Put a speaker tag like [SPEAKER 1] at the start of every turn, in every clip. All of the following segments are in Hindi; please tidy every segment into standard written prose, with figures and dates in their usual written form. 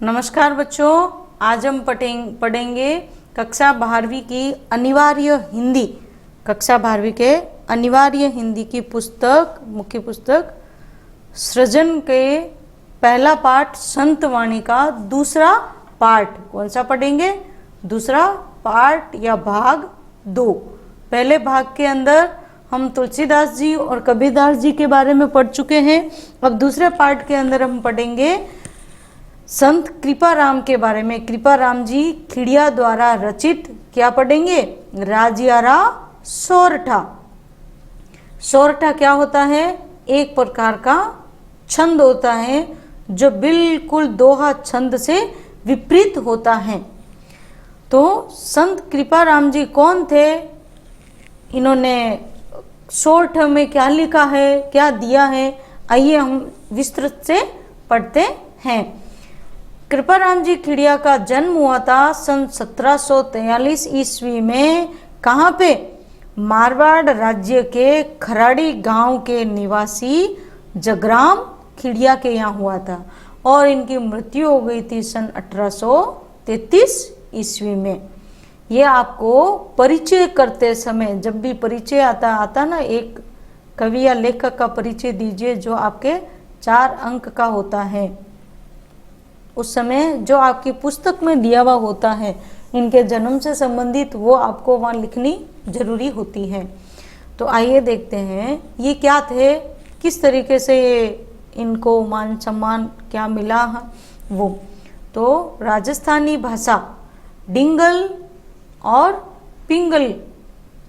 [SPEAKER 1] नमस्कार बच्चों, आज हम पढ़ेंगे कक्षा 12वीं की अनिवार्य हिंदी। कक्षा 12वीं के अनिवार्य हिंदी की पुस्तक, मुख्य पुस्तक सृजन के पहला पाठ संत वाणी का दूसरा पाठ। कौन सा पढ़ेंगे? दूसरा पाठ या भाग 2। पहले भाग के अंदर हम तुलसीदास जी और कबीरदास जी के बारे में पढ़ चुके हैं। अब दूसरे पाठ के अंदर हम पढ़ेंगे संत कृपाराम के बारे में। कृपाराम जी खिड़िया द्वारा रचित क्या पढ़ेंगे? राजियारा सोरठा। सोरठा क्या होता है? एक प्रकार का छंद होता है जो बिल्कुल दोहा छंद से विपरीत होता है। तो संत कृपाराम जी कौन थे? इन्होंने सोरठ में क्या लिखा है, क्या दिया है, आइए हम विस्तृत से पढ़ते हैं। कृपाराम जी खिड़िया का जन्म हुआ था सन 1743 ईस्वी में। कहाँ पे? मारवाड़ राज्य के खराड़ी गांव के निवासी जगराम खिड़िया के यहाँ हुआ था और इनकी मृत्यु हो गई थी सन 1833 ईस्वी में। ये आपको परिचय करते समय, जब भी परिचय आता ना, एक कवि या लेखक का परिचय दीजिए जो आपके 4 अंक का होता है। उस समय जो आपकी पुस्तक में दिया हुआ होता है इनके जन्म से संबंधित, वो आपको वहाँ लिखनी जरूरी होती है। तो आइए देखते हैं ये क्या थे, किस तरीके से इनको मान सम्मान क्या मिला वो। तो राजस्थानी भाषा डिंगल और पिंगल,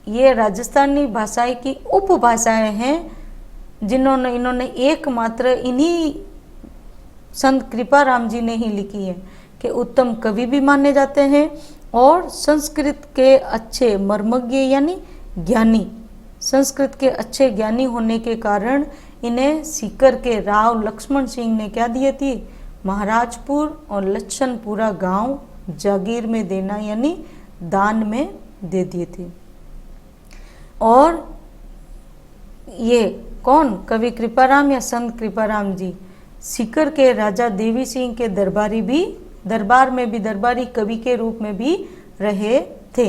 [SPEAKER 1] ये राजस्थानी भाषाएं की उपभाषाएं हैं जिन्होंने इन्होंने एकमात्र इन्हीं संत कृपाराम जी ने ही लिखी है कि उत्तम कवि भी माने जाते हैं और संस्कृत के अच्छे मर्मज्ञ यानी ज्ञानी, संस्कृत के अच्छे ज्ञानी होने के कारण इन्हें सीकर के राव लक्ष्मण सिंह ने क्या दिए थी? महाराजपुर और लच्छनपुरा गांव जागीर में देना यानी दान में दे दिए थे। और ये कौन? कवि कृपाराम या संत कृपाराम जी सीकर के राजा देवी सिंह के दरबार में भी दरबारी कवि के रूप में भी रहे थे।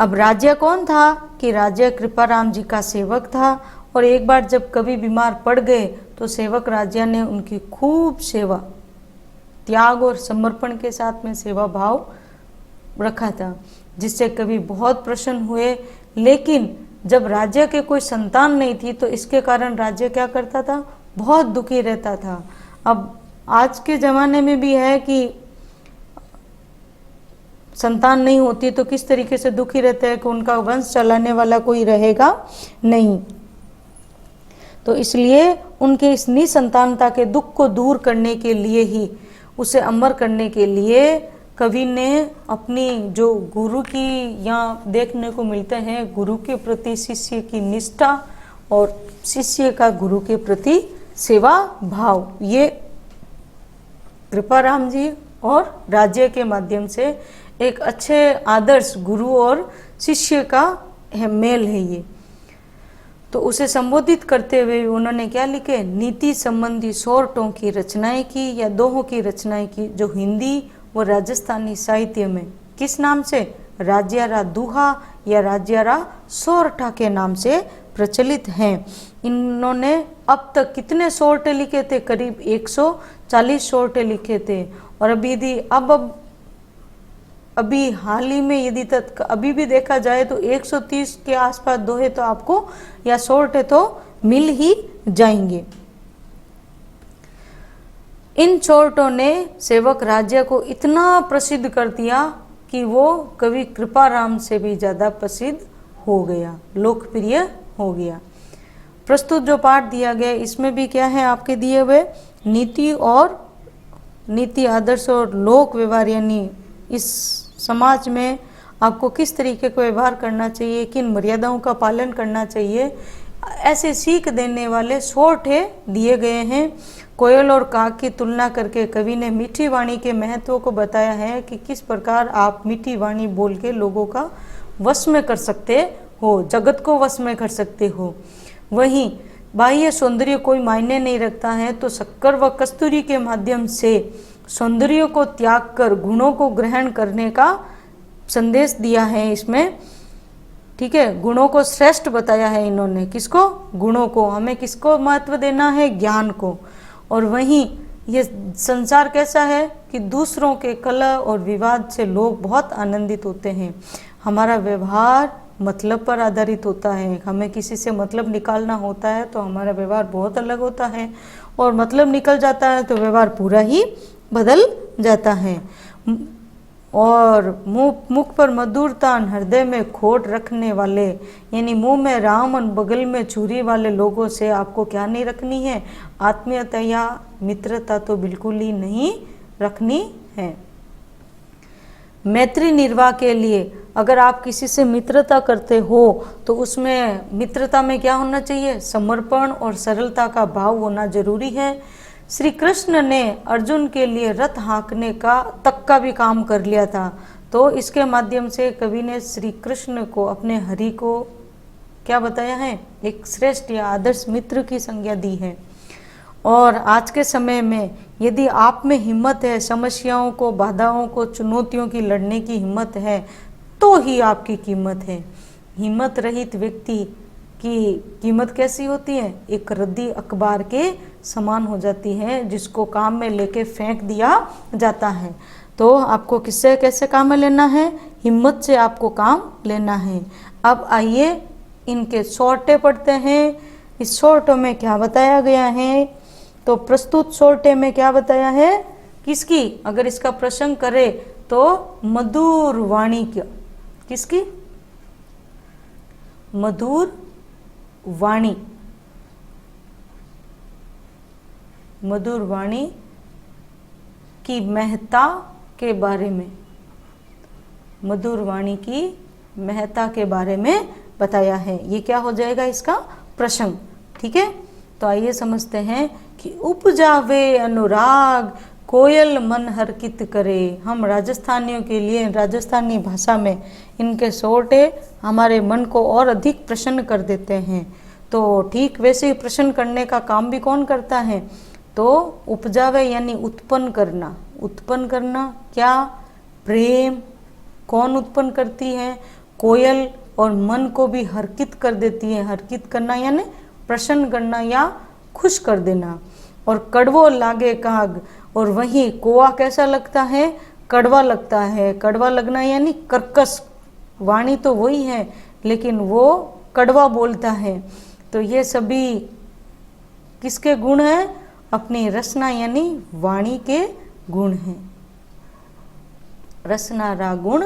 [SPEAKER 1] अब राजा कौन था कि राजा कृपाराम जी का सेवक था और एक बार जब कवि बीमार पड़ गए तो सेवक राजा ने उनकी खूब सेवा, त्याग और समर्पण के साथ में सेवा भाव रखा था, जिससे कवि बहुत प्रसन्न हुए। लेकिन जब राज्य के कोई संतान नहीं थी तो इसके कारण राज्य क्या करता था? बहुत दुखी रहता था। अब आज के ज़माने में भी है कि संतान नहीं होती तो किस तरीके से दुखी रहते हैं कि उनका वंश चलाने वाला कोई रहेगा नहीं। तो इसलिए उनके इस निसंतानता के दुख को दूर करने के लिए ही, उसे अमर करने के लिए कवि ने अपनी जो गुरु की यहाँ देखने को मिलते हैं, गुरु के प्रति शिष्य की निष्ठा और शिष्य का गुरु के प्रति सेवा भाव, ये कृपाराम जी और राज्य के माध्यम से एक अच्छे आदर्श गुरु और शिष्य का मेल है ये। तो उसे संबोधित करते हुए उन्होंने क्या लिखे? नीति संबंधी सोरठों की रचनाएं की या दोहों की रचनाएं की, जो हिंदी व राजस्थानी साहित्य में किस नाम से? राजियारा दूहा या राजियारा सोरठा के नाम से प्रचलित हैं। इन्होंने अब तक कितने सोरठे लिखे थे? करीब 140 सोरठे लिखे थे। और अभी हाल ही में यदि तक अभी भी देखा जाए तो 130 के आसपास दोहे तो आपको या सोरठे तो मिल ही जाएंगे। इन सोरठों ने सेवक राज्य को इतना प्रसिद्ध कर दिया कि वो कवि कृपाराम से भी ज़्यादा प्रसिद्ध हो गया, लोकप्रिय हो गया। प्रस्तुत जो पाठ दिया गया इसमें भी क्या है आपके दिए हुए? नीति आदर्श और लोक व्यवहार, यानी इस समाज में आपको किस तरीके का व्यवहार करना चाहिए, किन मर्यादाओं का पालन करना चाहिए, ऐसे सीख देने वाले सोरठे दिए गए हैं। कोयल और काग की तुलना करके कवि ने मीठी वाणी के महत्व को बताया है कि किस प्रकार आप मीठी वाणी बोल के लोगों का वश में कर सकते हो, जगत को वश में कर सकते हो। वहीं बाह्य सौंदर्य कोई मायने नहीं रखता है, तो शक्कर व कस्तूरी के माध्यम से सौंदर्य को त्याग कर गुणों को ग्रहण करने का संदेश दिया है इसमें। ठीक है, गुणों को श्रेष्ठ बताया है इन्होंने। किसको? गुणों को। हमें किसको महत्व देना है? ज्ञान को। और वहीं ये संसार कैसा है कि दूसरों के कलह और विवाद से लोग बहुत आनंदित होते हैं। हमारा व्यवहार मतलब पर आधारित होता है। हमें किसी से मतलब निकालना होता है तो हमारा व्यवहार बहुत अलग होता है, और मतलब निकल जाता है तो व्यवहार पूरा ही बदल जाता है। और मुख पर मधुरता, हृदय में खोट रखने वाले, यानी मुंह में राम और बगल में छुरी वाले लोगों से आपको क्या नहीं रखनी है? आत्मीयता या मित्रता तो बिल्कुल ही नहीं रखनी है। मैत्री निर्वाह के लिए अगर आप किसी से मित्रता करते हो तो उसमें मित्रता में क्या होना चाहिए? समर्पण और सरलता का भाव होना जरूरी है। श्री कृष्ण ने अर्जुन के लिए रथ हाँकने का तक का भी काम कर लिया था, तो इसके माध्यम से कवि ने श्री कृष्ण को, अपने हरि को क्या बताया है? एक श्रेष्ठ या आदर्श मित्र की संज्ञा दी है। और आज के समय में यदि आप में हिम्मत है, समस्याओं को, बाधाओं को, चुनौतियों की लड़ने की हिम्मत है, तो ही आपकी कीमत है। हिम्मत रहित व्यक्ति की कीमत कैसी होती है? एक रद्दी अखबार के समान हो जाती है, जिसको काम में लेके फेंक दिया जाता है। तो आपको किससे कैसे काम में लेना है? हिम्मत से आपको काम लेना है। अब आइए इनके शॉर्टे पढ़ते हैं। इस शॉर्टों में क्या बताया गया है? तो प्रस्तुत शॉर्टे में क्या बताया है? किसकी? अगर इसका प्रसंग करे तो मधुर वाणी की। किसकी? मधुर वाणी। मधुर वाणी की महत्ता के बारे में, मधुर वाणी की महत्ता के बारे में बताया है। ये क्या हो जाएगा? इसका प्रसंग। ठीक है, तो आइए समझते हैं कि उपजावे अनुराग कोयल मन हरकित करे। हम राजस्थानियों के लिए राजस्थानी भाषा में इनके शॉर्टे हमारे मन को और अधिक प्रसन्न कर देते हैं। तो ठीक वैसे ही प्रसन्न करने का काम भी कौन करता है? तो उपजावे यानी उत्पन्न करना। उत्पन्न करना क्या? प्रेम। कौन उत्पन्न करती है? कोयल। और मन को भी हरकित कर देती है। हरकित करना यानी प्रसन्न करना या खुश कर देना। और कड़वो लागे काग, और वही कोआ कैसा लगता है? कड़वा लगता है। कड़वा लगना यानी कर्कश। वाणी तो वही है लेकिन वो कड़वा बोलता है। तो ये सभी किसके गुण हैं? अपनी रसना यानी वाणी के गुण हैं। रसना रा गुण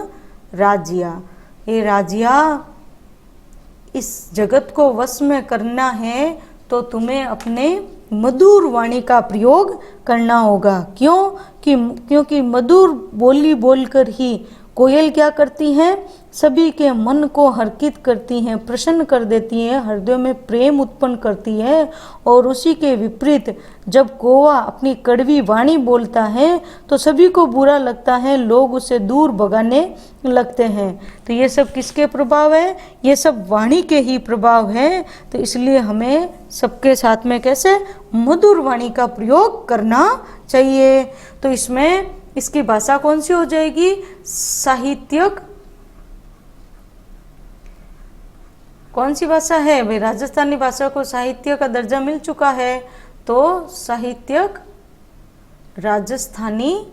[SPEAKER 1] राजिया। ये राजिया, इस जगत को वश में करना है तो तुम्हें अपने मधुर वाणी का प्रयोग करना होगा। क्योंकि मधुर बोली बोलकर ही कोयल क्या करती है? सभी के मन को हर्षित करती हैं, प्रसन्न कर देती हैं, हृदय में प्रेम उत्पन्न करती है। और उसी के विपरीत जब कौवा अपनी कड़वी वाणी बोलता है तो सभी को बुरा लगता है, लोग उसे दूर भगाने लगते हैं। तो ये सब किसके प्रभाव है? ये सब वाणी के ही प्रभाव है। तो इसलिए हमें सबके साथ में कैसे मधुर वाणी का प्रयोग करना चाहिए। तो इसमें इसकी भाषा कौन सी हो जाएगी? साहित्यक। कौन सी भाषा है भाई? राजस्थानी भाषा को साहित्य का दर्जा मिल चुका है, तो साहित्यक राजस्थानी,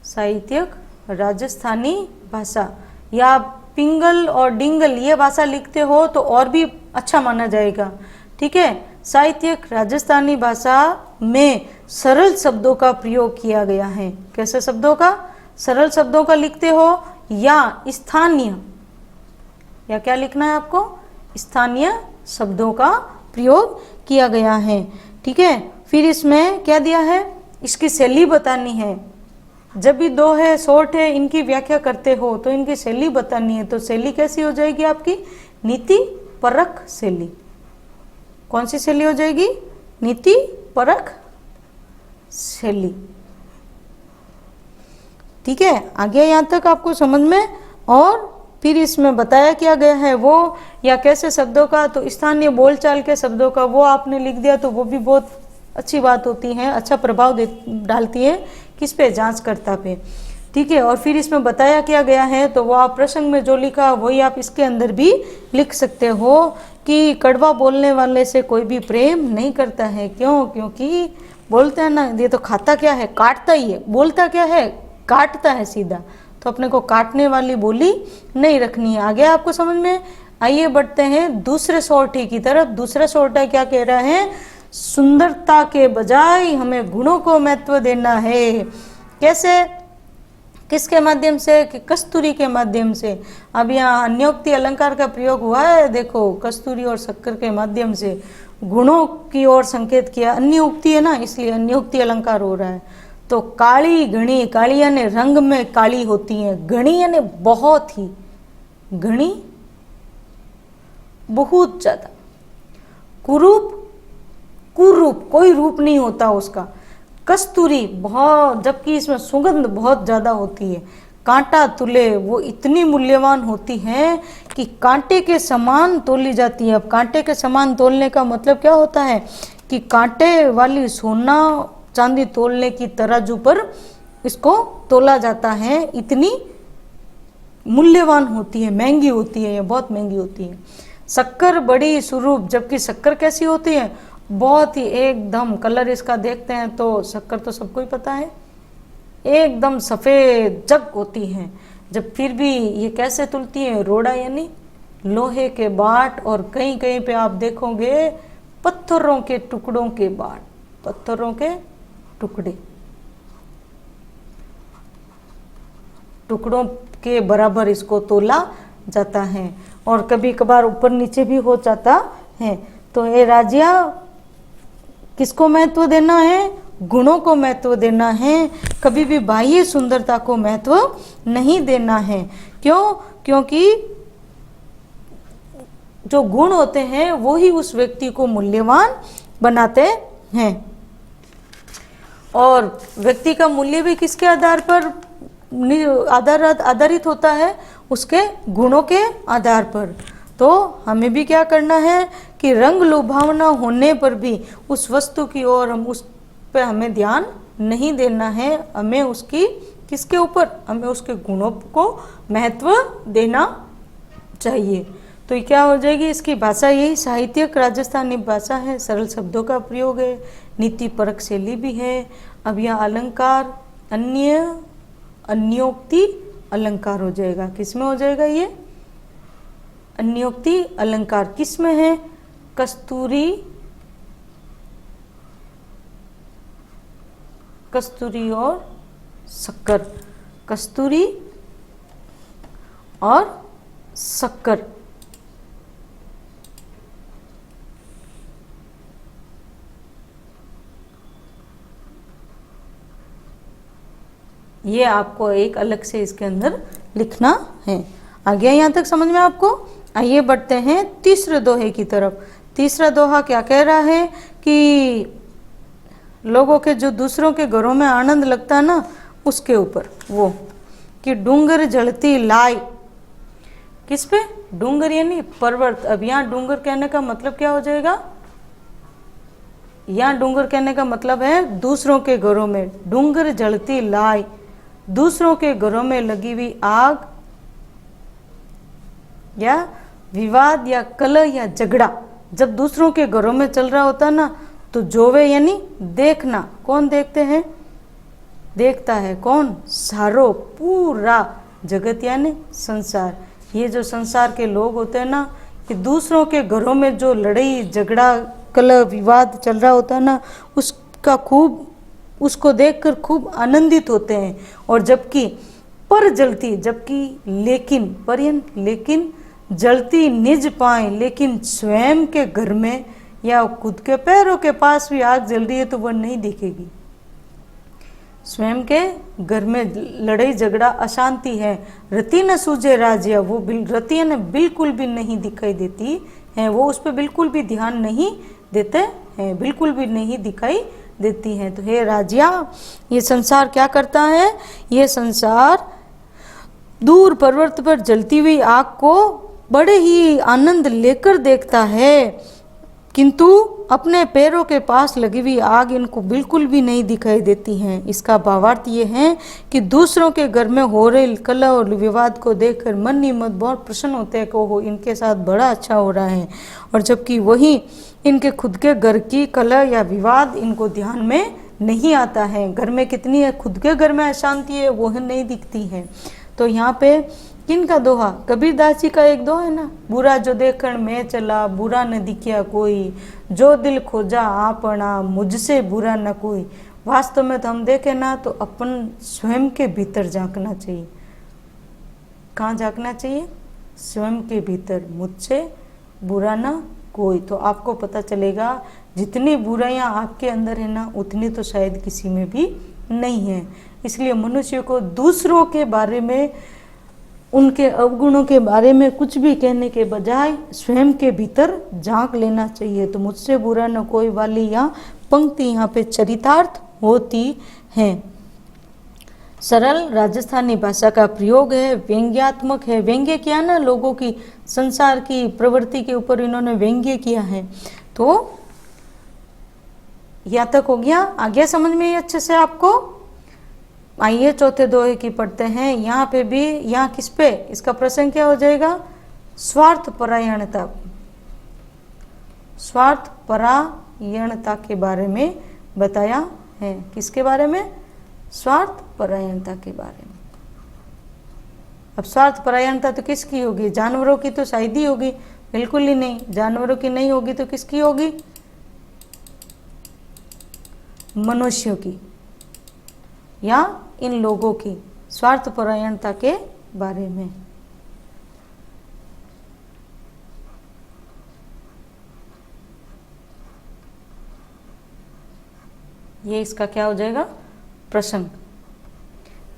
[SPEAKER 1] साहित्यक राजस्थानी भाषा। या पिंगल और डिंगल ये भाषा लिखते हो तो और भी अच्छा माना जाएगा। ठीक है, साहित्यक राजस्थानी भाषा में सरल शब्दों का प्रयोग किया गया है। कैसे शब्दों का? सरल शब्दों का लिखते हो या स्थानीय, या क्या लिखना है आपको? स्थानीय शब्दों का प्रयोग किया गया है। ठीक है, फिर इसमें क्या दिया है? इसकी शैली बतानी है। जब भी दो है, शॉर्ट है, इनकी व्याख्या करते हो तो इनकी शैली बतानी है। तो शैली कैसी हो जाएगी आपकी? नीति परक शैली। कौन सी शैली हो जाएगी? नीति परक शैली। ठीक है, आगे यहाँ तक आपको समझ में। और फिर इसमें बताया क्या गया है वो, या कैसे शब्दों का, तो स्थानीय बोलचाल के शब्दों का वो आपने लिख दिया तो वो भी बहुत अच्छी बात होती है, अच्छा प्रभाव डालती है किस पे, जांचकर्ता पे। ठीक है, और फिर इसमें बताया क्या गया है, तो वो आप प्रसंग में जो लिखा वही आप इसके अंदर भी लिख सकते हो कि कड़वा बोलने वाले से कोई भी प्रेम नहीं करता है। क्यों? क्योंकि बोलते हैं ना, ये तो खाता क्या है, काटता ही है, बोलता क्या है, काटता है सीधा। तो अपने को काटने वाली बोली नहीं रखनी है। आगे आपको समझ में। आइए बढ़ते हैं दूसरे सोरठी की तरफ। दूसरा सोरठा क्या कह रहा है, सुंदरता के बजाय हमें गुणों को महत्व देना है। कैसे, किसके माध्यम से, कि कस्तूरी के माध्यम से। अब यहाँ अन्योक्ति अलंकार का प्रयोग हुआ है, देखो कस्तूरी और शक्कर के माध्यम से गुणों की ओर संकेत किया। अन्योक्ति है ना, इसलिए अन्योक्ति अलंकार हो रहा है। तो काली घनी, काली यानी रंग में काली होती है, घनी यानी बहुत ही, घनी बहुत ज्यादा, कुरूप, कुरूप कोई रूप नहीं होता उसका, कस्तूरी बहुत, जबकि इसमें सुगंध बहुत ज्यादा होती है। कांटा तुले, वो इतनी मूल्यवान होती है कि कांटे के समान तोली जाती है। अब कांटे के समान तोलने का मतलब क्या होता है कि कांटे वाली सोना चांदी तोलने की तराजू पर इसको तोला जाता है, इतनी मूल्यवान होती है, महंगी होती है, ये बहुत महंगी होती है। शक्कर बड़ी स्वरूप, जबकि शक्कर कैसी होती है, बहुत ही एकदम, कलर इसका देखते हैं तो शक्कर तो सबको ही पता है, एकदम सफेद जग होती है। जब फिर भी ये कैसे तुलती है, रोड़ा यानी लोहे के बाट, और कहीं कहीं पे आप देखोगे पत्थरों के टुकड़ों के बाट, पत्थरों के टुकड़े, टुकड़ों के बराबर इसको तोला जाता है, और कभी कभार ऊपर नीचे भी हो जाता है। तो ये राज्या किसको महत्व देना है, गुणों को महत्व देना है, कभी भी बाह्य सुंदरता को महत्व नहीं देना है। क्यों? क्योंकि जो गुण होते हैं वो ही उस व्यक्ति को मूल्यवान बनाते हैं, और व्यक्ति का मूल्य भी किसके आधार पर आधारित होता है, उसके गुणों के आधार पर। तो हमें भी क्या करना है कि रंग लुभावना होने पर भी उस वस्तु की ओर हम उस पे हमें ध्यान नहीं देना है, हमें उसकी किसके ऊपर, हमें उसके गुणों को महत्व देना चाहिए। तो ये क्या हो जाएगी, इसकी भाषा यही साहित्यिक राजस्थानी भाषा है, सरल शब्दों का प्रयोग है, नीति परक शैली भी है। अब यहाँ अलंकार अन्योक्ति अलंकार हो जाएगा, किसमें हो जाएगा ये, अन्योक्ति अलंकार किसमें है, कस्तूरी, कस्तूरी और शक्कर, कस्तूरी और शक्कर। ये आपको एक अलग से इसके अंदर लिखना है। आ गया यहाँ तक समझ में आपको। आइए बढ़ते हैं तीसरे दोहे की तरफ। तीसरा दोहा क्या कह रहा है कि लोगों के जो दूसरों के घरों में आनंद लगता है ना, उसके ऊपर वो कि डूंगर जलती लाई, किस पे, डूंगर यानी पर्वत। अब यहाँ डूंगर कहने का मतलब क्या हो जाएगा, यहाँ डूंगर कहने का मतलब है दूसरों के घरों में, डूंगर जलती लाई, दूसरों के घरों में लगी हुई आग या विवाद या कलह या झगड़ा जब दूसरों के घरों में चल रहा होता ना, तो जोवे यानी देखना, कौन देखते हैं, देखता है कौन, सारो, पूरा जगत यानी संसार। ये जो संसार के लोग होते हैं ना, कि दूसरों के घरों में जो लड़ाई झगड़ा कलह विवाद चल रहा होता है ना, उसका खूब, उसको देखकर खूब आनंदित होते हैं। और जबकि पर जलती, जबकि लेकिन, पर्यन लेकिन जलती निज पाए, लेकिन स्वयं के घर में या खुद के पैरों के पास भी आग जल रही है तो वह नहीं दिखेगी। स्वयं के घर में लड़ाई झगड़ा अशांति है, रति न सूझे राज्य, वो रतियां ने बिल्कुल भी नहीं दिखाई देती हैं, वो उस पर बिल्कुल भी ध्यान नहीं देते हैं, बिल्कुल भी नहीं दिखाई देती हैं। तो हे राजिया, ये संसार क्या करता है, ये संसार दूर पर्वत पर जलती हुई आग को बड़े ही आनंद लेकर देखता है। किंतु अपने पैरों के पास लगी हुई आग इनको बिल्कुल भी नहीं दिखाई देती है। इसका भावार्थ ये है कि दूसरों के घर में हो रहे कलह और विवाद को देखकर मन ही मन बहुत प्रसन्न होते हैं कि ओहो इनके साथ बड़ा अच्छा हो रहा है, और जबकि वही इनके खुद के घर की कलह या विवाद इनको ध्यान में नहीं आता है। घर में कितनी है, खुद के घर में अशांति है वो नहीं दिखती है। तो यहाँ पे किनका दोहा, कबीरदास जी का एक दोहा है ना, बुरा जो देखण मैं चला बुरा न दिखिया कोई, जो दिल खोजा आपना मुझसे बुरा न कोई। वास्तव में तो हम देखें ना तो अपन स्वयं के भीतर झांकना चाहिए। कहाँ झांकना चाहिए? स्वयं के भीतर, मुझसे बुरा न कोई। तो आपको पता चलेगा जितनी बुराइयां आपके अंदर है ना उतनी तो शायद किसी में भी नहीं है। इसलिए मनुष्य को दूसरों के बारे में, उनके अवगुणों के बारे में कुछ भी कहने के बजाय स्वयं के भीतर झांक लेना चाहिए। तो मुझसे बुरा न कोई वाली या पंक्ति यहाँ पे चरितार्थ होती है। सरल राजस्थानी भाषा का प्रयोग है, व्यंग्यात्मक है। व्यंग्य किया ना, लोगों की संसार की प्रवृत्ति के ऊपर इन्होंने व्यंग्य किया है। तो यहाँ तक हो गया, आ गया समझ में अच्छे से आपको? आइए चौथे दोहे की पढ़ते हैं। यहाँ पे भी, यहाँ किस पे, इसका प्रसंग क्या हो जाएगा? स्वार्थ परायणता। स्वार्थ परायणता के बारे में बताया है। किसके बारे में? स्वार्थ परायणता के बारे में। अब स्वार्थ परायणता तो किसकी होगी? जानवरों की तो शायद ही होगी? बिल्कुल ही नहीं। जानवरों की नहीं होगी तो किसकी होगी? मनुष्यों की या इन लोगों की स्वार्थ परायणता के बारे में। ये इसका क्या हो जाएगा? प्रसंग।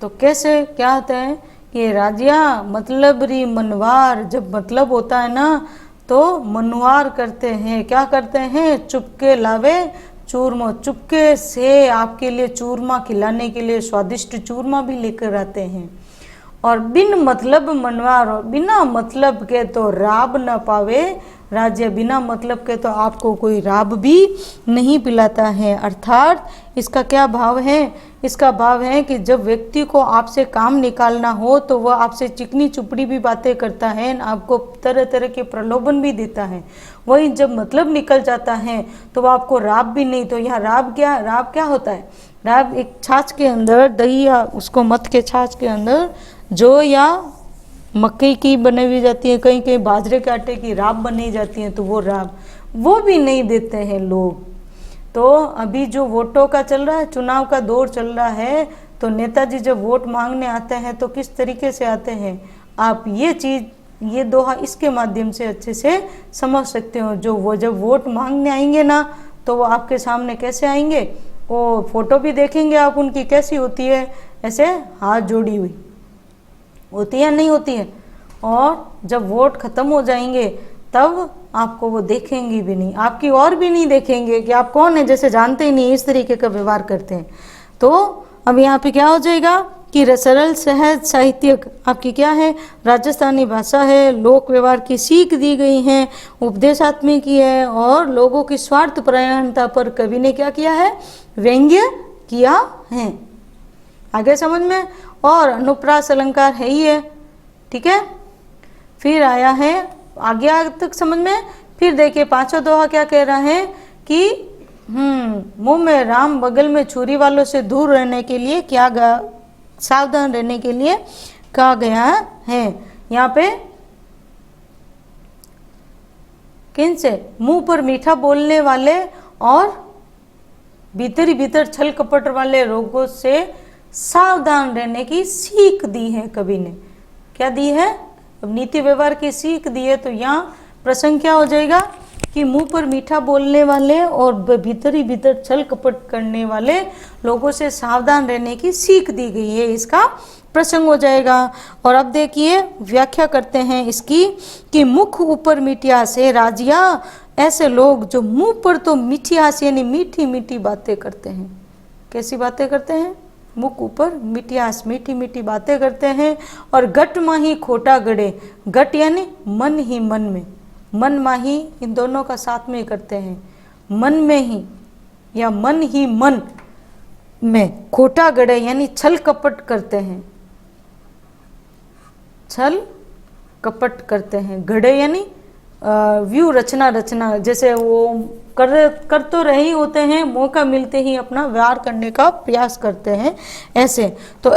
[SPEAKER 1] तो कैसे, क्या होता है कि राजिया मतलब री मनवार, जब मतलब होता है ना तो मनवार करते हैं। क्या करते हैं? चुपके लावे चूरमा, चुपके से आपके लिए चूरमा खिलाने के लिए स्वादिष्ट चूरमा भी लेकर आते हैं। और बिन मतलब मनवार, और बिना मतलब के तो राब न पावे राज्य, बिना मतलब के तो आपको कोई राब भी नहीं पिलाता है। अर्थात इसका क्या भाव है? इसका भाव है कि जब व्यक्ति को आपसे काम निकालना हो तो वह आपसे चिकनी चुपड़ी भी बातें करता है, आपको तरह तरह के प्रलोभन भी देता है। वही जब मतलब निकल जाता है तो वह आपको राब भी नहीं। तो यहाँ राब क्या होता है? राब एक छाछ के अंदर दही या उसको मथ के छाछ के अंदर जो या मकई की बनाई हुई जाती है, कहीं कहीं बाजरे के आटे की राब बनाई जाती है, तो वो राब वो भी नहीं देते हैं लोग। तो अभी जो वोटों का चल रहा है, चुनाव का दौर चल रहा है, तो नेताजी जब वोट मांगने आते हैं तो किस तरीके से आते हैं, आप ये चीज़, ये दोहा इसके माध्यम से अच्छे से समझ सकते हो। जो वो जब वोट मांगने आएंगे ना तो वो आपके सामने कैसे आएंगे? वो फोटो भी देखेंगे आप उनकी, कैसी होती है? ऐसे हाथ जोड़ी हुई होती है, नहीं होती है। और जब वोट खत्म हो जाएंगे तब आपको वो देखेंगे भी नहीं, आपकी और भी नहीं देखेंगे कि आप कौन है, जैसे जानते ही नहीं, इस तरीके का व्यवहार करते हैं। तो अब यहाँ पे क्या हो जाएगा कि सरल सहज साहित्यक आपकी क्या है? राजस्थानी भाषा है, लोक व्यवहार की सीख दी गई है, उपदेशात्मक की है, और लोगों की स्वार्थ परायणता पर कवि ने क्या किया है? व्यंग्य किया है। आगे समझ में? और अनुप्रास अलंकार है ही है, ठीक है। फिर आया है आगे तक समझ में। फिर देखिए पांचवा दोहा क्या कह रहा है कि मुंह में राम बगल में छुरी वालों से दूर रहने के लिए क्या सावधान रहने के लिए कहा गया है। यहाँ पे किन से? मुंह पर मीठा बोलने वाले और भीतर ही भीतर छल कपट वाले लोगों से सावधान रहने की सीख दी है कवि ने। क्या दी है? अब नीति व्यवहार की सीख दी है। तो यहाँ प्रसंग क्या हो जाएगा कि मुंह पर मीठा बोलने वाले और भीतर ही भीतर छल कपट करने वाले लोगों से सावधान रहने की सीख दी गई है, इसका प्रसंग हो जाएगा। और अब देखिए व्याख्या करते हैं इसकी कि मुख ऊपर मिठियास है राजिया, ऐसे लोग जो मुंह पर तो मिठियास यानी मीठी मीठी बातें करते हैं। कैसी बातें करते हैं? मुख ऊपर मिठियास, मीठी मीठी बातें करते हैं। और गट माही खोटा गड़े, गट यानी मन ही मन में, मन माही, इन दोनों का साथ में करते हैं। मन में ही या मन ही मन में खोटा गड़े यानी छल कपट करते हैं, छल कपट करते हैं। गड़े यानी व्यू रचना, जैसे वो कर तो रहे ही होते हैं, मौका मिलते ही अपना व्यवहार करने का प्रयास करते हैं ऐसे। तो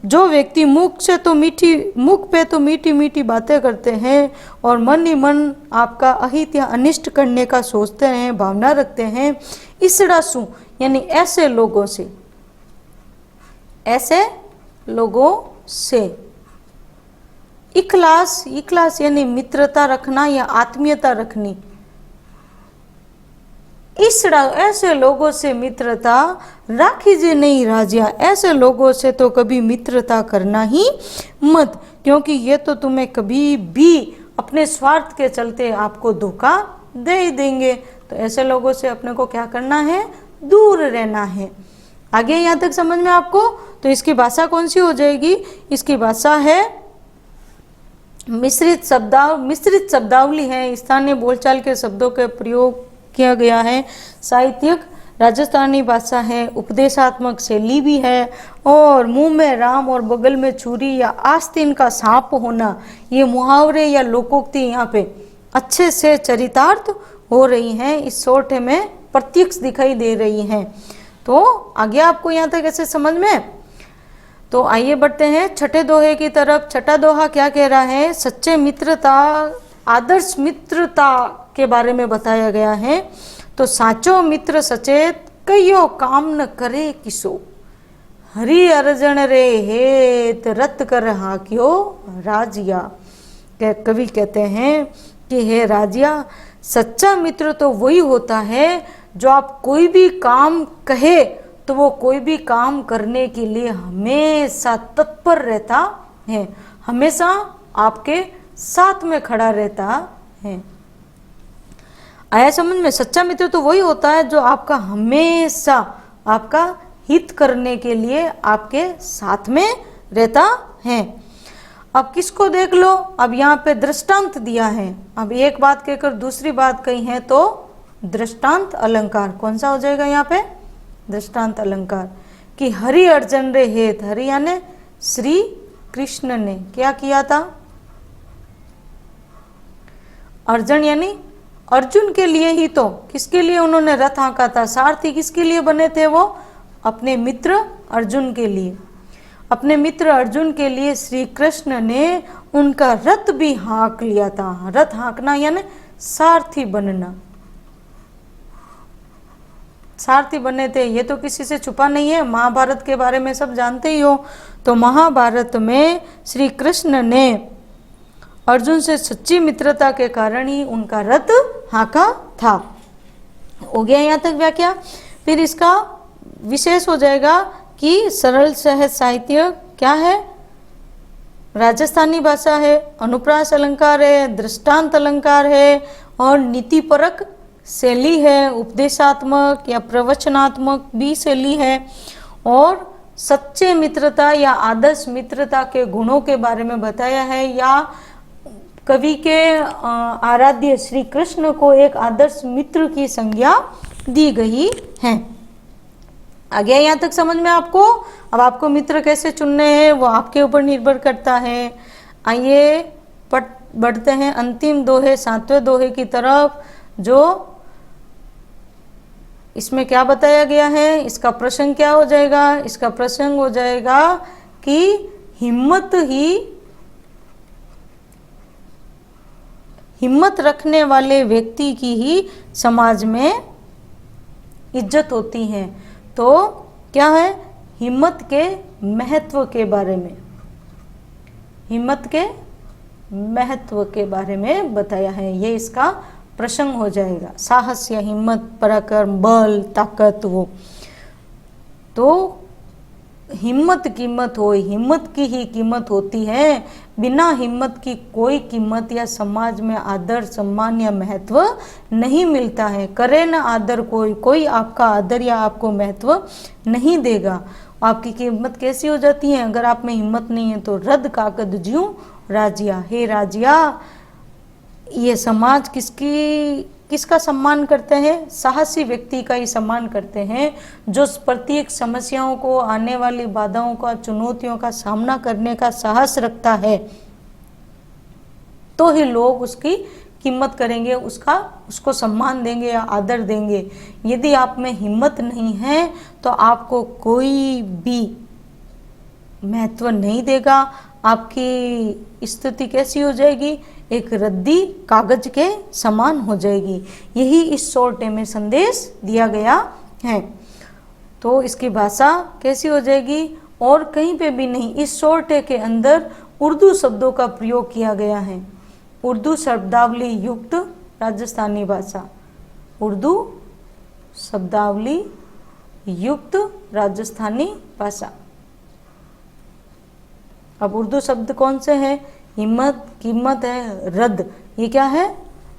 [SPEAKER 1] जो व्यक्ति मुख पे तो मीठी मीठी बातें करते हैं और मन ही मन आपका अहित या अनिष्ट करने का सोचते हैं, भावना रखते हैं, इसड़ासु यानी ऐसे लोगों से इखलास यानी मित्रता रखना या आत्मीयता रखनी। ऐसे लोगों से मित्रता राखीजे नहीं राजिया, ऐसे लोगों से तो कभी मित्रता करना ही मत, क्योंकि ये तो तुम्हें कभी भी अपने स्वार्थ के चलते आपको धोखा दे ही देंगे। तो ऐसे लोगों से अपने को क्या करना है, दूर रहना है। आगे यहाँ तक समझ में आपको? तो इसकी भाषा कौन सी हो जाएगी? इसकी भाषा है मिश्रित शब्दावली है, स्थानीय बोलचाल के शब्दों के प्रयोग किया गया है। साहित्यिक राजस्थानी भाषा है, उपदेशात्मक शैली भी है, और मुंह में राम और बगल में छुरी या आस्तीन का सांप होना, ये मुहावरे या लोकोक्ति यहाँ पे अच्छे से चरितार्थ हो रही हैं, इस सोठे में प्रत्यक्ष दिखाई दे रही हैं। तो आगे आपको यहाँ तक ऐसे समझ में? तो आइए बढ़ते हैं छठे दोहे की तरफ। छठा दोहा क्या कह रहा है? सच्चे मित्रता, आदर्श मित्रता के बारे में बताया गया है। तो साचो मित्र सचेत, कहियो काम न करे किसो, हरि अर्जन रे हेत, रत कर हाकियो राजिया। कवि कहते हैं कि हे राजिया, सच्चा मित्र तो वही होता है जो आप कोई भी काम कहे तो वो कोई भी काम करने के लिए हमेशा तत्पर रहता है, हमेशा आपके साथ में खड़ा रहता है। आया समझ में? सच्चा मित्र तो वही होता है जो आपका हमेशा आपका हित करने के लिए आपके साथ में रहता है। अब किसको देख लो, अब यहाँ पे दृष्टांत दिया है। अब एक बात कहकर दूसरी बात कही है तो दृष्टांत अलंकार कौन सा हो जाएगा यहाँ पे? दृष्टांत अलंकार। कि हरि अर्जन रे हेत, हरि यानी श्री कृष्ण ने क्या किया था? अर्जन यानी अर्जुन के लिए ही, तो किसके लिए उन्होंने रथ हाँका था? सारथी किसके लिए बने थे वो? अपने मित्र अर्जुन के लिए। अपने मित्र अर्जुन के लिए श्री कृष्ण ने उनका रथ भी हाँक लिया था। रथ हाँकना यानी सारथी बनना, सारथी बने थे। ये तो किसी से छुपा नहीं है, महाभारत के बारे में सब जानते ही हो। तो महाभारत में श्री कृष्ण ने अर्जुन से सच्ची मित्रता के कारण ही उनका रथ हाँका था। हो गया यहाँ तक व्याख्या। फिर इसका विशेष हो जाएगा कि सरल सहज साहित्य क्या है? राजस्थानी भाषा है, अनुप्रास अलंकार है, दृष्टांत अलंकार है और नीतिपरक शैली है, उपदेशात्मक या प्रवचनात्मक भी शैली है। और सच्चे मित्रता या आदर्श मित्रता के गुणों के बारे में बताया है, या कवि के आराध्य श्री कृष्ण को एक आदर्श मित्र की संज्ञा दी गई है। आ गया यहाँ तक समझ में आपको? अब आपको मित्र कैसे चुनने हैं वो आपके ऊपर निर्भर करता है। आइए बढ़ते हैं अंतिम दोहे, सातवें दोहे की तरफ। जो इसमें क्या बताया गया है, इसका प्रसंग क्या हो जाएगा? इसका प्रसंग हो जाएगा कि हिम्मत रखने वाले व्यक्ति की ही समाज में इज्जत होती है। तो क्या है? हिम्मत के महत्व के बारे में, हिम्मत के महत्व के बारे में बताया है। ये इसका प्रसंग हो जाएगा। साहस या हिम्मत, पराक्रम, बल, ताकत, वो तो हिम्मत कीमत हो, हिम्मत की ही कीमत होती है। बिना हिम्मत की कोई कीमत या समाज में आदर, सम्मान या महत्व नहीं मिलता है। करे न आदर कोई आपका आदर या आपको महत्व नहीं देगा। आपकी कीमत कैसी हो जाती है? अगर आप में हिम्मत नहीं है तो रद काकद ज्यूं राजिया, हे राजिया, ये समाज किसका सम्मान करते हैं? साहसी व्यक्ति का ही सम्मान करते हैं, जो प्रत्येक समस्याओं को, आने वाली बाधाओं का, चुनौतियों का सामना करने का साहस रखता है, तो ही लोग उसकी कीमत करेंगे, उसको सम्मान देंगे या आदर देंगे। यदि आप में हिम्मत नहीं है तो आपको कोई भी महत्व नहीं देगा। आपकी स्थिति कैसी हो जाएगी? एक रद्दी कागज के समान हो जाएगी। यही इस शॉर्टे में संदेश दिया गया है। तो इसकी भाषा कैसी हो जाएगी? और कहीं पे भी नहीं। इस शॉर्टे के अंदर उर्दू शब्दों का प्रयोग किया गया है। उर्दू शब्दावली युक्त राजस्थानी भाषा, उर्दू शब्दावली युक्त राजस्थानी भाषा। अब उर्दू शब्द कौन से हैं? हिम्मत, कीमत है, रद्द, ये क्या है?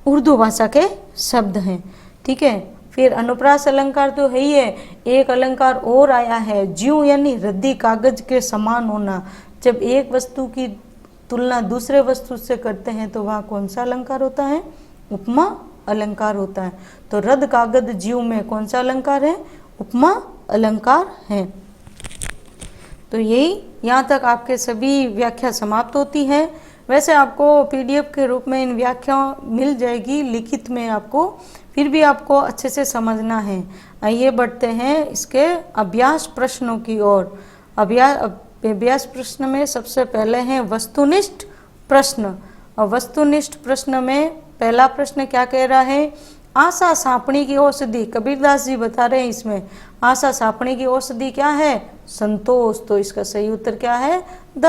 [SPEAKER 1] उर्दू भाषा के शब्द हैं। ठीक है। फिर अनुप्रास अलंकार तो है ही है। एक अलंकार और आया है, ज्यों यानी रद्दी कागज के समान होना। जब एक वस्तु की तुलना दूसरे वस्तु से करते हैं तो वहाँ कौन सा अलंकार होता है? उपमा अलंकार होता है। तो रद्द कागज ज्यों में कौन सा अलंकार है? उपमा अलंकार है। तो यही यहाँ तक आपके सभी व्याख्या समाप्त होती है। वैसे आपको पीडीएफ के रूप में इन व्याख्या मिल जाएगी लिखित में आपको, फिर भी आपको अच्छे से समझना है। आइए बढ़ते हैं इसके अभ्यास प्रश्नों की ओर। अभ्यास प्रश्न में सबसे पहले है वस्तुनिष्ठ प्रश्न। और वस्तुनिष्ठ प्रश्न में पहला प्रश्न क्या कह रहा है? आशा सापणी की औषधि। कबीरदास जी बता रहे हैं इसमें आशा सापणी की औषधि क्या है? संतोष। तो इसका सही उत्तर क्या है? द।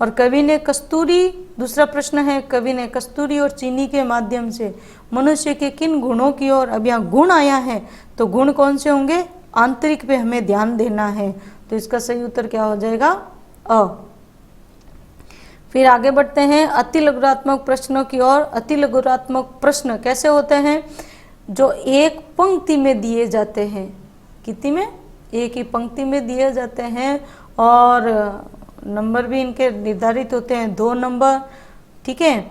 [SPEAKER 1] और कवि ने कस्तूरी, दूसरा प्रश्न है, कवि ने कस्तूरी और चीनी के माध्यम से मनुष्य के किन गुणों की ओर, अब यहाँ गुण आया है तो गुण कौन से होंगे? आंतरिक पे हमें ध्यान देना है। तो इसका सही उत्तर क्या हो जाएगा? अ। फिर आगे बढ़ते हैं अति लघुरात्मक प्रश्नों की ओर। अति लघुरात्मक प्रश्न कैसे होते हैं? जो एक पंक्ति में दिए जाते हैं। कितनी में? एक ही पंक्ति में दिए जाते हैं और नंबर भी इनके निर्धारित होते हैं 2 नंबर। ठीक है।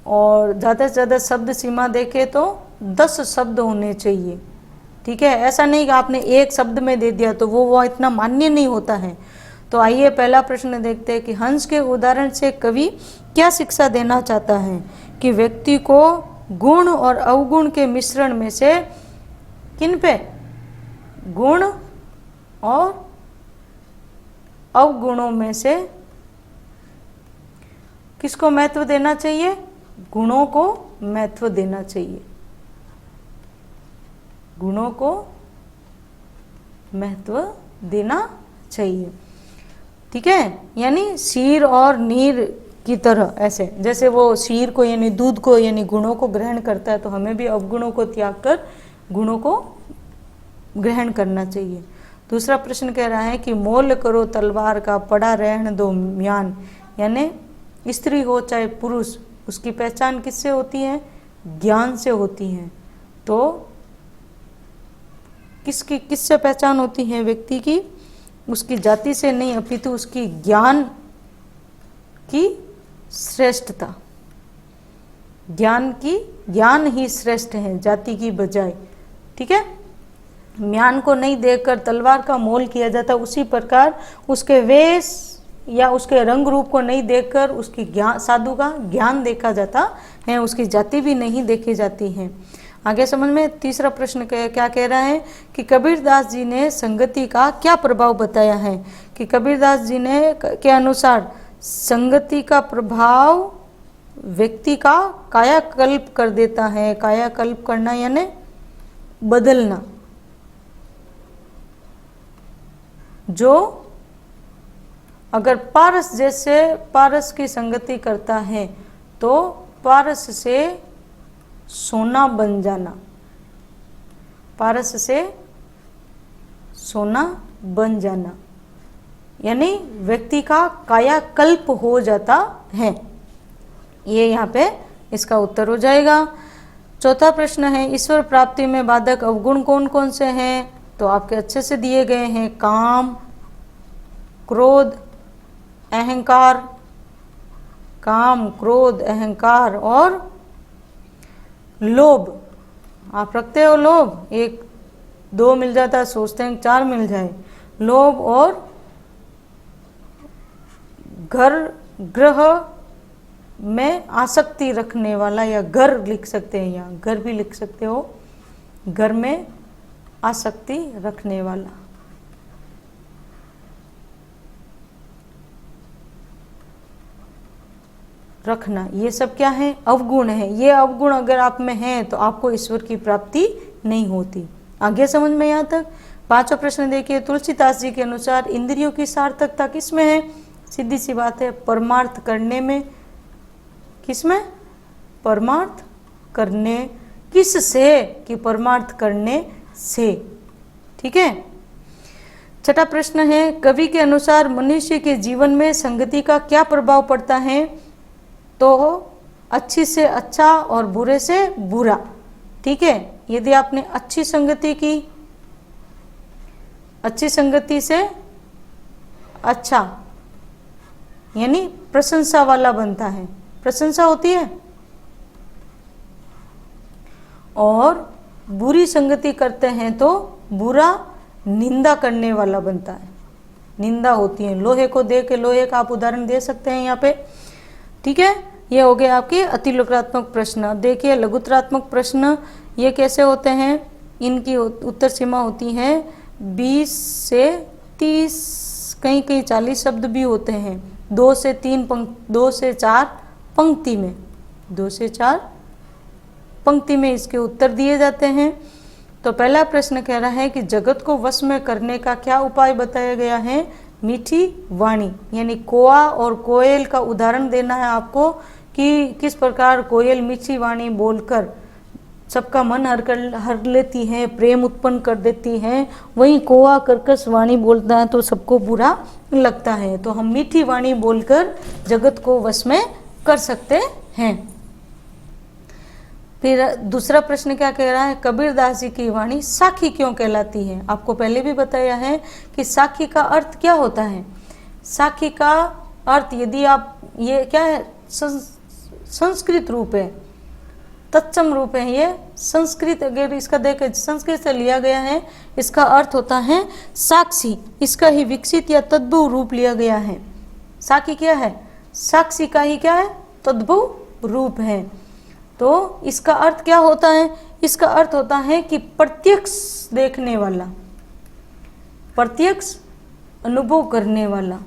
[SPEAKER 1] और ज़्यादा से ज़्यादा शब्द सीमा देखे तो 10 शब्द होने चाहिए। ठीक है। ऐसा नहीं कि आपने एक शब्द में दे दिया तो वो इतना मान्य नहीं होता है। तो आइए पहला प्रश्न देखते हैं कि हंस के उदाहरण से कवि क्या शिक्षा देना चाहता है? कि व्यक्ति को गुण और अवगुण के मिश्रण में से किन पे? गुण और अवगुणों में से किसको महत्व देना चाहिए? गुणों को महत्व देना चाहिए। गुणों को महत्व देना चाहिए। ठीक है। यानी शीर और नीर की तरह, ऐसे जैसे वो शीर को यानी दूध को यानी गुणों को ग्रहण करता है, तो हमें भी अवगुणों को त्याग कर गुणों को ग्रहण करना चाहिए। दूसरा प्रश्न कह रहा है कि मोल करो तलवार का, पड़ा रहन दो म्यान। यानी स्त्री हो चाहे पुरुष, उसकी पहचान किससे होती है? ज्ञान से होती है। तो किससे पहचान होती है व्यक्ति की? उसकी जाति से नहीं, अपितु उसकी ज्ञान की श्रेष्ठता। ज्ञान ही श्रेष्ठ है जाति की बजाय। ठीक है। म्यान को नहीं देखकर तलवार का मोल किया जाता, उसी प्रकार उसके वेश या उसके रंग रूप को नहीं देखकर उसकी साधु का ज्ञान देखा जाता है, उसकी जाति भी नहीं देखी जाती है। आगे समझ में। तीसरा प्रश्न क्या कह रहा है कि कबीरदास जी ने संगति का क्या प्रभाव बताया है? कि कबीरदास जी ने के अनुसार संगति का प्रभाव व्यक्ति का कायाकल्प कर देता है। कायाकल्प करना यानी बदलना। जो अगर पारस की संगति करता है तो पारस से सोना बन जाना, पारस से सोना बन जाना, यानी व्यक्ति का कायाकल्प हो जाता है। ये यहाँ पे इसका उत्तर हो जाएगा। चौथा प्रश्न है ईश्वर प्राप्ति में बाधक अवगुण कौन कौन से हैं? तो आपके अच्छे से दिए गए हैं काम, क्रोध, अहंकार, काम, क्रोध, अहंकार और लोभ। आप रखते हो लोभ, एक दो मिल जाता है, सोचते हैं चार मिल जाए। लोभ और घर, ग्रह में आसक्ति रखने वाला, या घर लिख सकते हैं, यहाँ घर भी लिख सकते हो, घर में आसक्ति रखने वाला। रखना, ये सब क्या है? अवगुण है। ये अवगुण अगर आप में है तो आपको ईश्वर की प्राप्ति नहीं होती। आगे समझ में यहाँ तक? पांचवा प्रश्न देखिए, तुलसीदास जी के अनुसार इंद्रियों की सार्थकता किसमें है? सीधी सी बात है, परमार्थ करने में। किसमें? परमार्थ करने। किससे? कि परमार्थ करने से। ठीक है। छठा प्रश्न है, कवि के अनुसार मनुष्य के जीवन में संगति का क्या प्रभाव पड़ता है? तो अच्छी से अच्छा और बुरे से बुरा। ठीक है। यदि आपने अच्छी संगति की, अच्छी संगति से अच्छा, यानी प्रशंसा वाला बनता है, प्रशंसा होती है। और बुरी संगति करते हैं तो बुरा, निंदा करने वाला बनता है, निंदा होती है। लोहे को दे के, लोहे का आप उदाहरण दे सकते हैं यहाँ पे। ठीक है। ये हो गए आपके अतिलोकात्मक प्रश्न। देखिए लघुतरात्मक प्रश्न ये कैसे होते हैं? इनकी उत्तर सीमा होती है 20 से 30, कहीं कहीं 40 शब्द भी होते हैं। 2 से 4 पंक्ति में, 2 से 4 पंक्ति में इसके उत्तर दिए जाते हैं। तो पहला प्रश्न कह रहा है कि जगत को वश में करने का क्या उपाय बताया गया है? मीठी वाणी, यानी कोआ और कोयल का उदाहरण देना है आपको कि किस प्रकार कोयल मीठी वाणी बोलकर सबका मन हर लेती है, प्रेम उत्पन्न कर देती है। वहीं कोआ कर्कश वाणी बोलता है तो सबको बुरा लगता है। तो हम मीठी वाणी बोलकर जगत को वश में कर सकते हैं। फिर दूसरा प्रश्न क्या कह रहा है? कबीरदास जी की वाणी साखी क्यों कहलाती है? आपको पहले भी बताया है कि साखी का अर्थ क्या होता है। साखी का अर्थ, यदि आप, ये क्या है? संस्कृत रूप है, तत्सम रूप है ये। संस्कृत अगर इसका देखें, संस्कृत से लिया गया है। इसका अर्थ होता है साक्षी। इसका ही विकसित या तद्भव रूप लिया गया है। साखी क्या है? साक्षी का ही क्या है? तद्भव रूप है। तो इसका अर्थ क्या होता है? इसका अर्थ होता है कि प्रत्यक्ष देखने वाला, प्रत्यक्ष अनुभव करने वाला,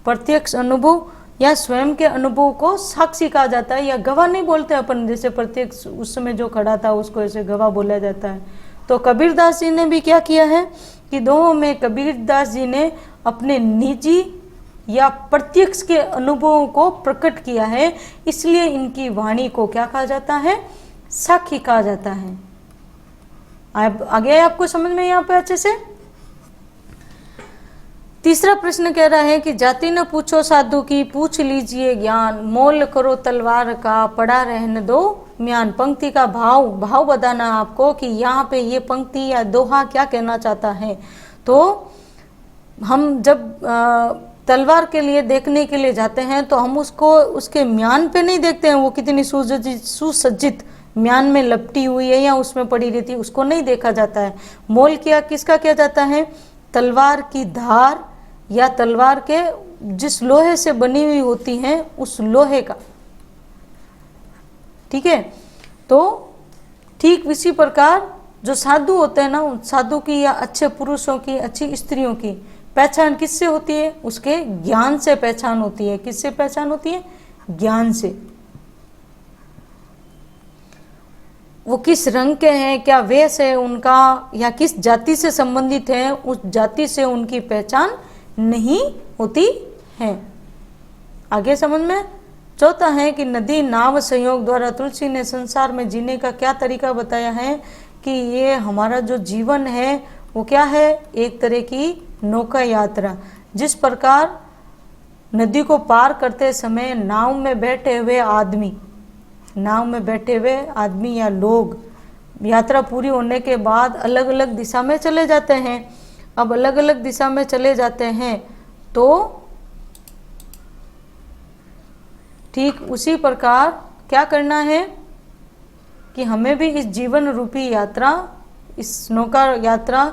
[SPEAKER 1] प्रत्यक्ष अनुभव या स्वयं के अनुभव को साक्षी कहा जाता है। या गवाह नहीं बोलते अपन, जैसे प्रत्यक्ष उस समय जो खड़ा था उसको ऐसे गवाह बोला जाता है। तो कबीरदास जी ने भी क्या किया है कि दोनों में कबीरदास जी ने अपने निजी या प्रत्यक्ष के अनुभवों को प्रकट किया है, इसलिए इनकी वाणी को क्या कहा जाता है? साखी कहा जाता है। आगे आपको समझ में यहाँ पे अच्छे से? तीसरा प्रश्न कह रहा है कि जाति न पूछो साधु की, पूछ लीजिए ज्ञान, मोल करो तलवार का, पड़ा रहने दो म्यान। पंक्ति का भाव बताना आपको कि यहाँ पे ये पंक्ति या दोहा क्या कहना चाहता है। तो हम जब तलवार के लिए देखने के लिए जाते हैं तो हम उसको उसके म्यान पे नहीं देखते हैं, वो कितनी सुसज्जित म्यान में लपटी हुई है या उसमें पड़ी रहती है, उसको नहीं देखा जाता है। मोल किसका किया जाता है? तलवार की धार या तलवार के जिस लोहे से बनी हुई होती है उस लोहे का। ठीक है। तो ठीक इसी प्रकार जो साधु होते हैं ना, उन साधु की या अच्छे पुरुषों की, अच्छी स्त्रियों की पहचान किससे होती है? उसके ज्ञान से पहचान होती है। किससे पहचान होती है? ज्ञान से। वो किस रंग के हैं, क्या वेश है उनका, या किस जाति से संबंधित है, उस जाति से उनकी पहचान नहीं होती है। आगे समझ में? चौथा है कि नदी नाव संयोग द्वारा तुलसी ने संसार में जीने का क्या तरीका बताया है कि ये हमारा जो जीवन है वो क्या है? एक तरह की नौका यात्रा। जिस प्रकार नदी को पार करते समय नाव में बैठे हुए आदमी या लोग यात्रा पूरी होने के बाद अलग अलग दिशा में चले जाते हैं। अब अलग अलग दिशा में चले जाते हैं तो ठीक उसी प्रकार क्या करना है कि हमें भी इस जीवन रूपी यात्रा, इस नौका यात्रा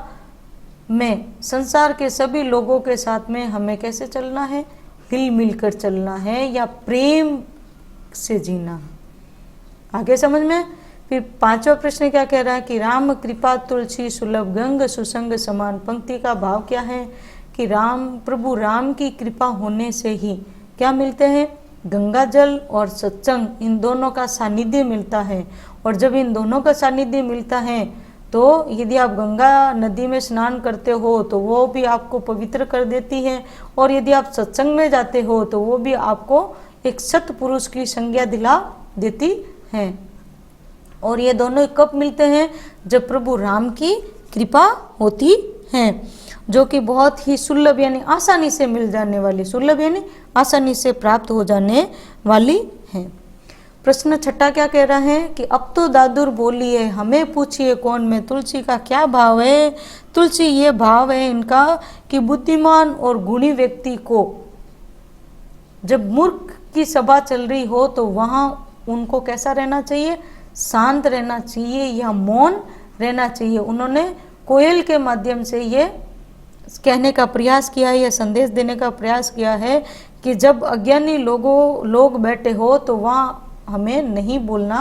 [SPEAKER 1] में संसार के सभी लोगों के साथ में हमें कैसे चलना है, हिल मिलकर चलना है या प्रेम से जीना। आगे समझ में। फिर पांचवा प्रश्न क्या कह रहा है कि राम कृपा तुलसी सुलभ गंग सुसंग समान। पंक्ति का भाव क्या है कि राम, प्रभु राम की कृपा होने से ही क्या मिलते हैं, गंगा जल और सत्संग, इन दोनों का सानिध्य मिलता है। और जब इन दोनों का सानिध्य मिलता है तो यदि आप गंगा नदी में स्नान करते हो तो वो भी आपको पवित्र कर देती है, और यदि आप सत्संग में जाते हो तो वो भी आपको एक सत्पुरुष की संज्ञा दिला देती है। और ये दोनों कब मिलते हैं, जब प्रभु राम की कृपा होती है, जो कि बहुत ही सुलभ यानी आसानी से मिल जाने वाली, सुलभ यानी आसानी से प्राप्त हो जाने वाली है। प्रश्न छठा क्या कह रहा है कि अब तो दादुर बोलिए, हमें पूछिए कौन में तुलसी का क्या भाव है। तुलसी ये भाव है इनका कि बुद्धिमान और गुणी व्यक्ति को जब मूर्ख की सभा चल रही हो तो वहाँ उनको कैसा रहना चाहिए, शांत रहना चाहिए या मौन रहना चाहिए। उन्होंने कोयल के माध्यम से ये कहने का प्रयास किया है या संदेश देने का प्रयास किया है कि जब अज्ञानी लोग बैठे हो तो वहाँ हमें नहीं बोलना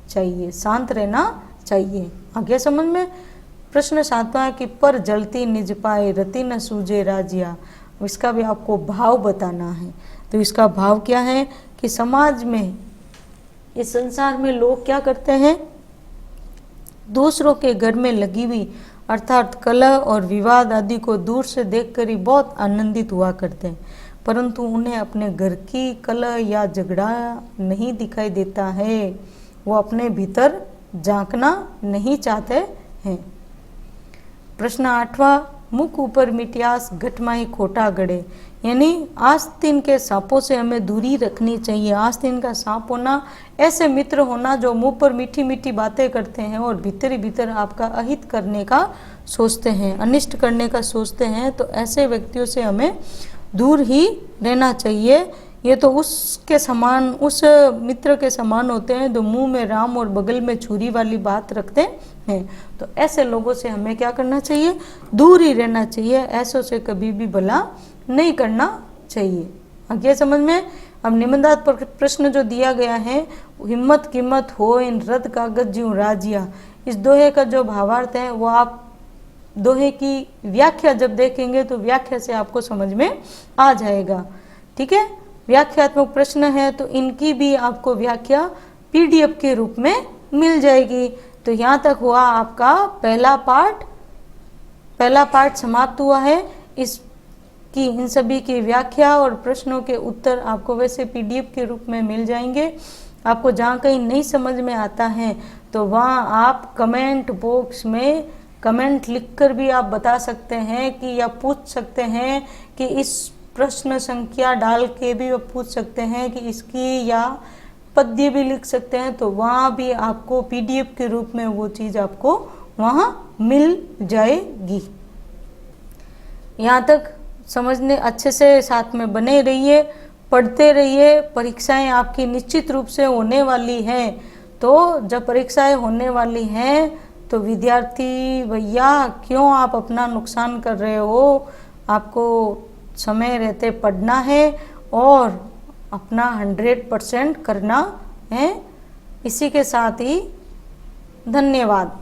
[SPEAKER 1] चाहिए, शांत रहना चाहिए। आगे समझ में। प्रश्न सातवां है कि पर जलती निज पाए रति न सूझे राजिया। इसका भी आपको भाव बताना है। तो इसका भाव क्या है कि समाज में, इस संसार में लोग क्या करते हैं, दूसरों के घर में लगी हुई अर्थात कलह और विवाद आदि को दूर से देखकर ही बहुत आनंदित हुआ करते हैं, परंतु उन्हें अपने घर की कलह या झगड़ा नहीं दिखाई देता है। वो अपने भीतर झांकना नहीं चाहते हैं। प्रश्न आठवां, मुख ऊपर मिटियास घटमाई खोटा गड़े, यानी आस्तीन के सांपों से हमें दूरी रखनी चाहिए। आस्तीन का सांप होना, ऐसे मित्र होना जो मुंह पर मीठी मीठी बातें करते हैं और भीतर ही भीतर आपका अहित करने का सोचते हैं, अनिष्ट करने का सोचते हैं, तो ऐसे व्यक्तियों से हमें दूर ही रहना चाहिए। ये तो उसके समान, उस मित्र के समान होते हैं जो मुंह में राम और बगल में छुरी वाली बात रखते हैं। तो ऐसे लोगों से हमें क्या करना चाहिए, दूर ही रहना चाहिए। ऐसों से कभी भी भला नहीं करना चाहिए। आगे समझ में। अब निबंधार्थ प्रश्न जो दिया गया है, हिम्मत कीमत हो इन रद्द कागज ज्यों राजिया, इस दोहे का जो भावार्थ है वो आप दोहे की व्याख्या जब देखेंगे तो व्याख्या से आपको समझ में आ जाएगा। ठीक है, व्याख्यात्मक प्रश्न है तो इनकी भी आपको व्याख्या पीडीएफ के रूप में मिल जाएगी। तो यहाँ तक हुआ आपका पहला पार्ट समाप्त हुआ है। इसकी इन सभी की व्याख्या और प्रश्नों के उत्तर आपको वैसे पीडीएफ के रूप में मिल जाएंगे। आपको जहाँ कहीं नहीं समझ में आता है तो वहाँ आप कमेंट बॉक्स में कमेंट लिखकर भी आप बता सकते हैं कि, या पूछ सकते हैं कि इस प्रश्न संख्या डाल के भी आप पूछ सकते हैं कि इसकी, या पद्य भी लिख सकते हैं। तो वहाँ भी आपको पीडीएफ के रूप में वो चीज़ आपको वहाँ मिल जाएगी। यहाँ तक समझने अच्छे से साथ में बने रहिए, पढ़ते रहिए। परीक्षाएं आपकी निश्चित रूप से होने वाली हैं। तो जब परीक्षाएं होने वाली हैं तो विद्यार्थी भैया क्यों आप अपना नुकसान कर रहे हो। आपको समय रहते पढ़ना है और अपना 100% करना है। इसी के साथ ही धन्यवाद।